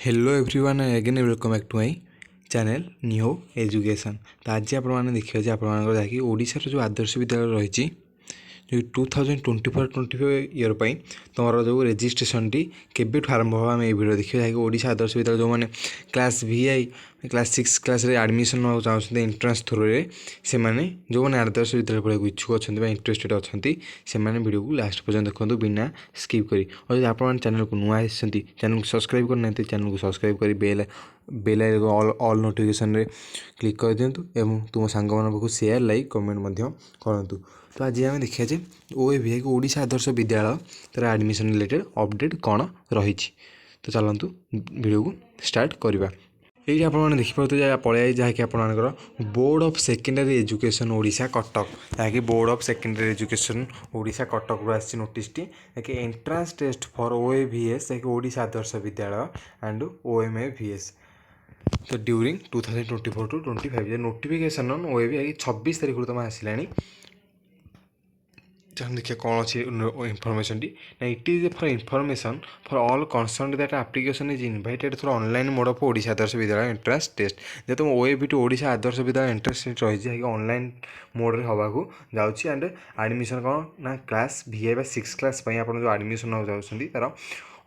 Hello everyone again welcome back to my channel new education. तो आज आप देखिए आप जहाँकि ओडिशार जो आदर्श विद्यालय रही जो 2024-25 इयर पर तुम जो रेजिट्रेशन टी केबेठू आरंभ होगा आम भिडियो देखिए जहाँकि ओडिशा आदर्श विद्यालय जो मैंने class VI class 6 class admission चाहते एंट्रांस थ्रू से जो मैंने आदर्श विद्यालय पढ़ाई इच्छुक अच्छा इंटरेस्टेड अच्छा से भिडियो को लास्ट पर्यटन देखो बिना स्किप करी। और जब आप चैनल को नुआ चैनल को सब्सक्राइब करना चैनल को सब्सक्राइब कर बेल ऑल नोटिफिकेशन रे क्लिक कर दिंतु एवं तुम सांग मानक शेयर लाइक कमेंट करूँ। तो आज आम देखा OAV ओडिशा आदर्श विद्यालय तार एडमिशन रिलेटेड अपडेट कौन रही। तो चलतु वीडियो को स्टार्ट करवा। ये आप देखिए पलि जहाँकि आपर board of secondary education Odisha Cuttack जहाँकि board of secondary education Odisha Cuttack रू आसी नोटिस टी एंट्रांस टेस्ट फॉर OAVS जहाँकि ओडिशा आदर्श विद्यालय एंड OMAVS तो ड्यूरिंग 2024-25 नोटिफिकेशन ऑन OAV 26 तारीख तुम आसला। देखिए कौन अच्छी इनफर्मेशन टी ना it is for information for all concern that application is invited through online mode of Odisha Adarsha Vidyalaya entrance test. जब तुम OAV to Odisha Adarsha Vidyalaya entrance test रही है ऑनलाइन मोड रे हवाकू जाउछि एंड एडमिशन कौन ना क्लास VI 6 क्लास आप जो एडमिशन हो जाउछंती तार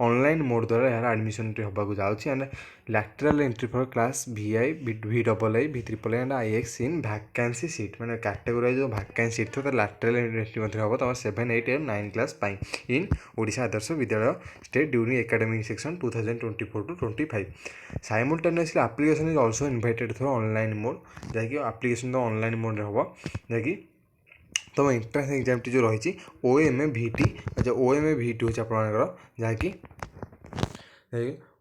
ऑनलाइन मोड द्वारा यार एडमिशन होगा जाऊँगी and lateral entry for class VI VAA VAAA and IX in vacancy seat मैंने कैटेगोराइज जो वैकेंसी सीट थो लैटरल एंट्री हम तुम 7, 8 और 9 क्लास इन ओडिशा आदर्श विद्यालय state during academic section 2024-25 simultaneously application is also invited through online mode जहाँकि application तो online mode रे हम जहाँकि तुम एंट्रांस एग्जाम टी जो रही OMAVT जो OMAVT हूँ आप जहाँकि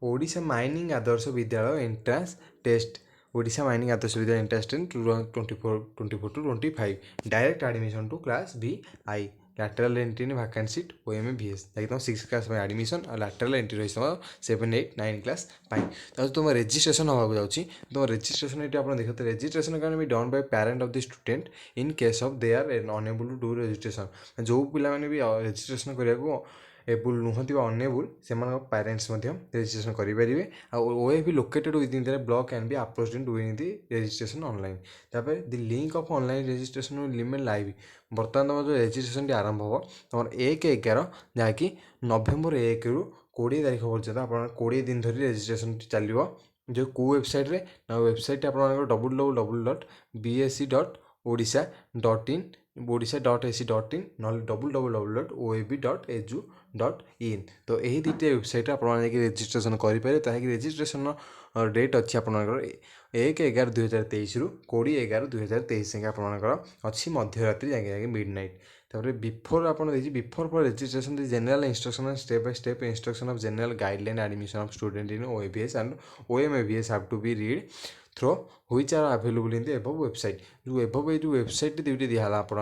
Odisha mining Adarsha Vidyalaya entrance test Odisha mining Adarsha Vidyalaya entrance test 2024-25 direct admission to class VI lateral entry in vacancy seat OMAVS जैसे तुम 6 क्लास एडमिशन और लैटरल एंट्री रही तुम 7, 8, 9 क्लास तो तुम रजिस्ट्रेशन होगा जाऊँगी तुम रजिस्ट्रेशन ये आप देखते registration can be done by parent of the student in case of they are unable to do registration जो पिलाने भी रजिस्ट्रेशन करने एबुल नुहति अनेबुल से पेरेंट्स रजिस्ट्रेशन करेंगे। OAV located within the block can be approached in doing the registration online तापर the link of online registration will remain live. बर्तमान तुम जो रजिस्ट्रेशन आरंभ हो तुम 1/11 जहाँकि नवेम्बर 1 रू 20 तारीख पर्यटन आप 20 दिन धरी रजिस्ट्रेशन चलो जो को वेबसाइट रे ना वेबसाइट आप www.bsc.odisha.in odisha.ac.in ना www.oav.edu.in तो यही दुईटा वेबसाइट आप रजिस्ट्रेशन करेंगे ताकि रजिस्ट्रेशन डेट अच्छी आप 1/11/2023 रू 20/11/2023 आपर अच्छी मध्यरात्रि जाए मिडनाइट तापर बिफोर आप before for registration the general instruction step by step instruction of general guideline admission of student in OAVS and OMAVS have to be read through which are available in the above website जो above ये website दुईटी दिहला आपर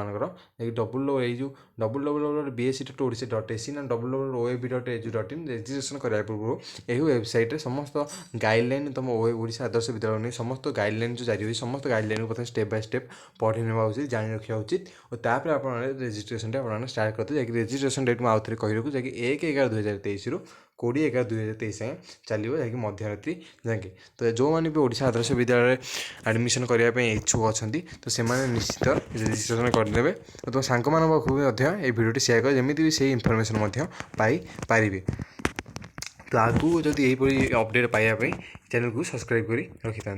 www.bsc.odisha.ac ना www.oav.edu.in registration कराया पूर्व यही website समस्त गाइडलाइन तुम ओडिशा आदर्श विद्यालय नहीं समस्त गाइडलाइन जो जारी हुई समस्त गाइडलाइन को स्टेप बाय स्टेप पढ़ी ना उचित जाणी रखा उचित और तापर आप रजिस्ट्रेशन आप स्टार्ट करते जैसे रजिस्ट्रेशन डेट मुझे आउ थे कही रखू जैसे 1/11/2023 रू 20/11/2023 चलो जैसे मध्यरात्रि जाके। तो जो मैंने भी ओडिशा आदर्श विद्यालय एडमिशन करने इच्छुक अच्छा तो से निश्चित रजिस्ट्रेशन करदे और तुम सांग पाखु ये भिडियो शेयर कर जमी भी से इनफर्मेशन पाइपर। तो आगू जब यहीपरी अपडेट पाइबापी चैनल को सब्सक्राइब कर रखी था।